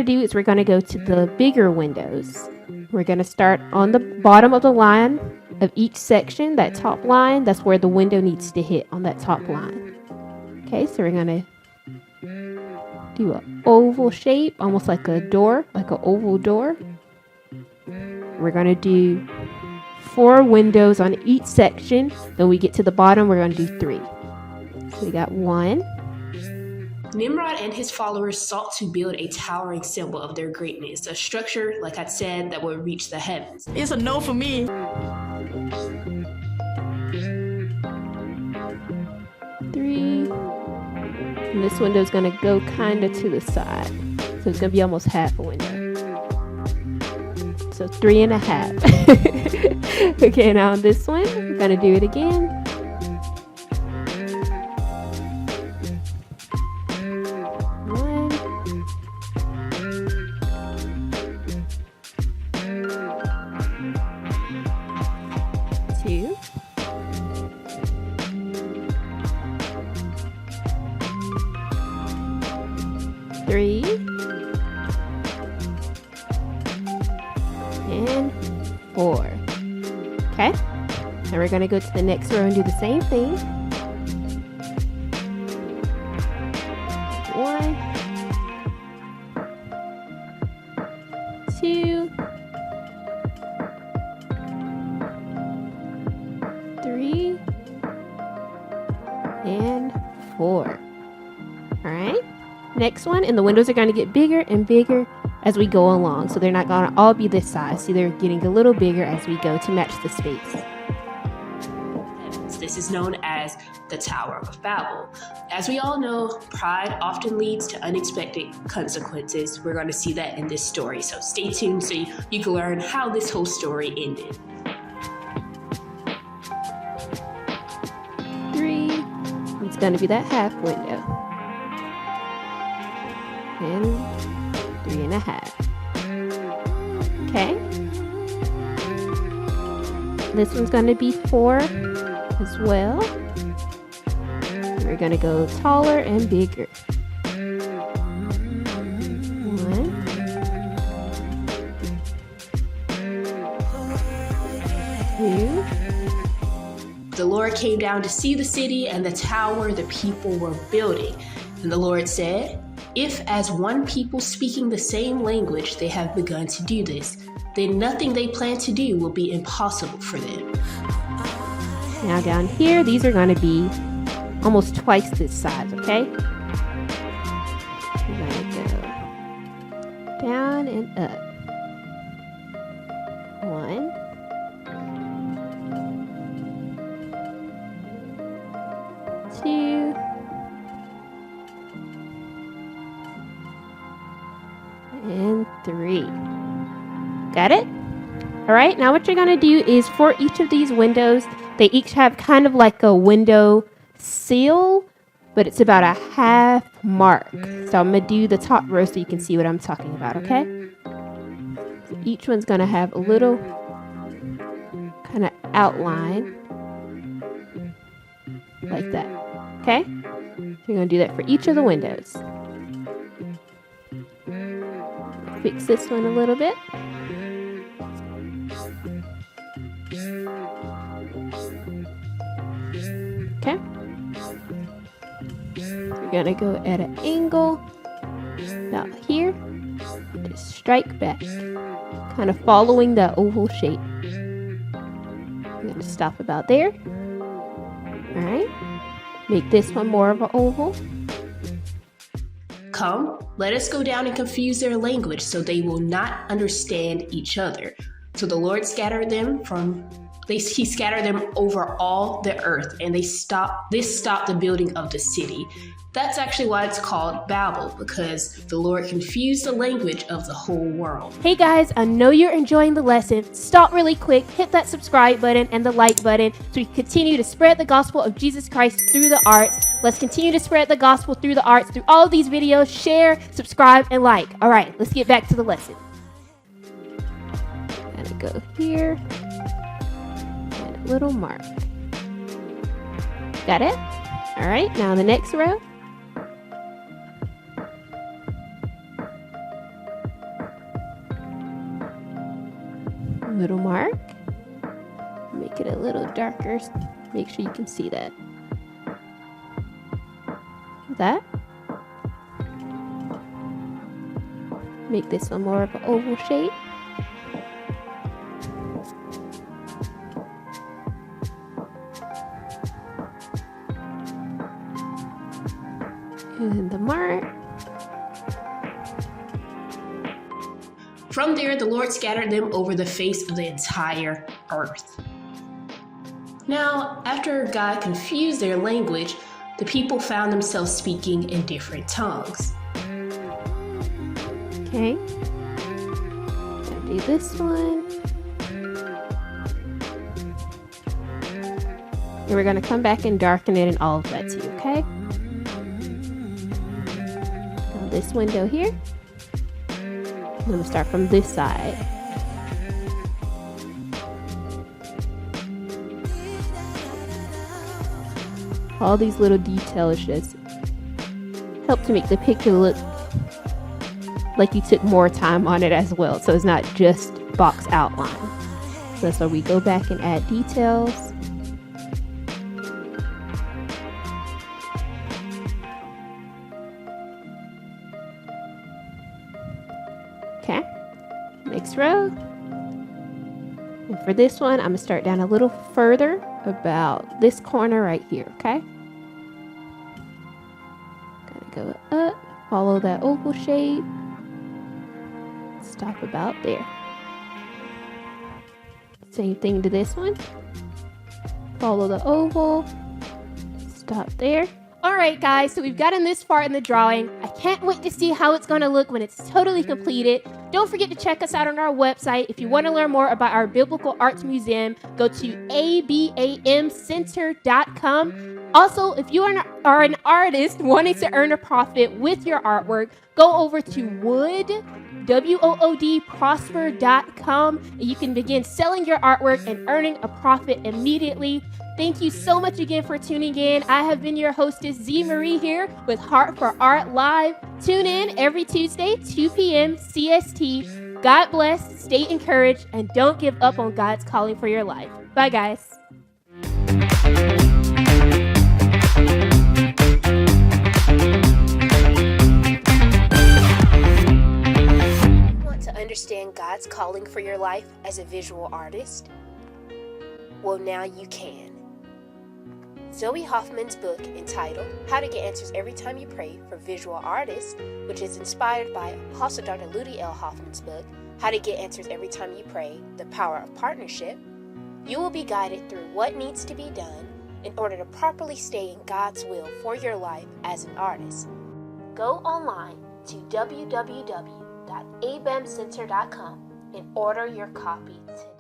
to do is we're going to go to the bigger windows. We're going to start on the bottom of the line of each section. That top line, that's where the window needs to hit, on that top line. Okay, so we're going to do an oval shape, almost like a door, like an oval door. We're going to do 4 windows on each section. Then we get to the bottom, we're going to do 3. So we got 1. Nimrod and his followers sought to build a towering symbol of their greatness, a structure, like I said, that would reach the heavens. It's a no for me. 3. And this window is going to go kind of to the side. So it's going to be almost half a window. So 3.5. Okay, now on this one, we're going to do it again. 1. 2. 3. And 4. Okay, now we're going to go to the next row and do the same thing. 1, 2, 3, and 4. All right, next one, and the windows are going to get bigger and bigger as we go along, so they're not going to all be this size. See, they're getting a little bigger as we go to match the space. This is known as the Tower of Babel. As we all know, pride often leads to unexpected consequences. We're going to see that in this story, so stay tuned so you can learn how this whole story ended. 3. It's going to be that half window. And 3.5. Okay. This one's going to be 4 as well. We're going to go taller and bigger. 1. 2. The Lord came down to see the city and the tower the people were building. And the Lord said, "If as one people speaking the same language they have begun to do this, then nothing they plan to do will be impossible for them." Now down here, these are going to be almost twice this size, okay? We're going to go down and up. 1. 2. And 3. Got it? All right, now what you're going to do is for each of these windows, they each have kind of like a window sill, but it's about a half mark. So I'm going to do the top row so you can see what I'm talking about, okay? So each one's going to have a little kind of outline like that, okay? So you're going to do that for each of the windows. Fix this one a little bit. Okay. We're going to go at an angle about here. Just strike back. Kind of following that oval shape. I'm going to stop about there. Alright. Make this one more of an oval. Come, let us go down and confuse their language so they will not understand each other. So the Lord scattered them he scattered them over all the earth, and this stopped the building of the city. That's actually why it's called Babel, because the Lord confused the language of the whole world. Hey guys, I know you're enjoying the lesson. Stop really quick, hit that subscribe button and the like button so we can continue to spread the gospel of Jesus Christ through the arts. Let's continue to spread the gospel through the arts, through all of these videos. Share, subscribe, and like. All right, let's get back to the lesson. Gotta go here. And a little mark. Got it? All right, now the next row. Little mark. Make it a little darker. Make sure you can see that. That. Make this one more of an oval shape. And then the mark. From there, the Lord scattered them over the face of the entire earth. Now, after God confused their language, the people found themselves speaking in different tongues. Okay. Gonna do this one. And we're gonna come back and darken it and all of that too, okay? Now this window here. I'm gonna start from this side. All these little details just help to make the picture look like you took more time on it as well. So it's not just box outline. So that's why we go back and add details. Okay, next row. And for this one, I'm gonna start down a little further, about this corner right here, okay? Gotta go up, follow that oval shape, stop about there. Same thing to this one. Follow the oval, stop there. All right, guys, so we've gotten this far in the drawing. I can't wait to see how it's going to look when it's totally completed. Don't forget to check us out on our website. If you want to learn more about our Biblical Arts Museum, go to abamcenter.com. Also, if you are an artist wanting to earn a profit with your artwork, go over to woodprosper.com, and you can begin selling your artwork and earning a profit immediately. Thank you so much again for tuning in. I have been your hostess, ZMarie, here with Heart for Art Live. Tune in every Tuesday, 2 p.m. CST. God bless, stay encouraged, and don't give up on God's calling for your life. Bye, guys. Want to understand God's calling for your life as a visual artist? Well, now you can. Zoe Hoffman's book entitled How to Get Answers Every Time You Pray for Visual Artists, which is inspired by Apostle Dr. Ludi L. Hoffman's book, How to Get Answers Every Time You Pray, The Power of Partnership, you will be guided through what needs to be done in order to properly stay in God's will for your life as an artist. Go online to www.abamcenter.com and order your copy today.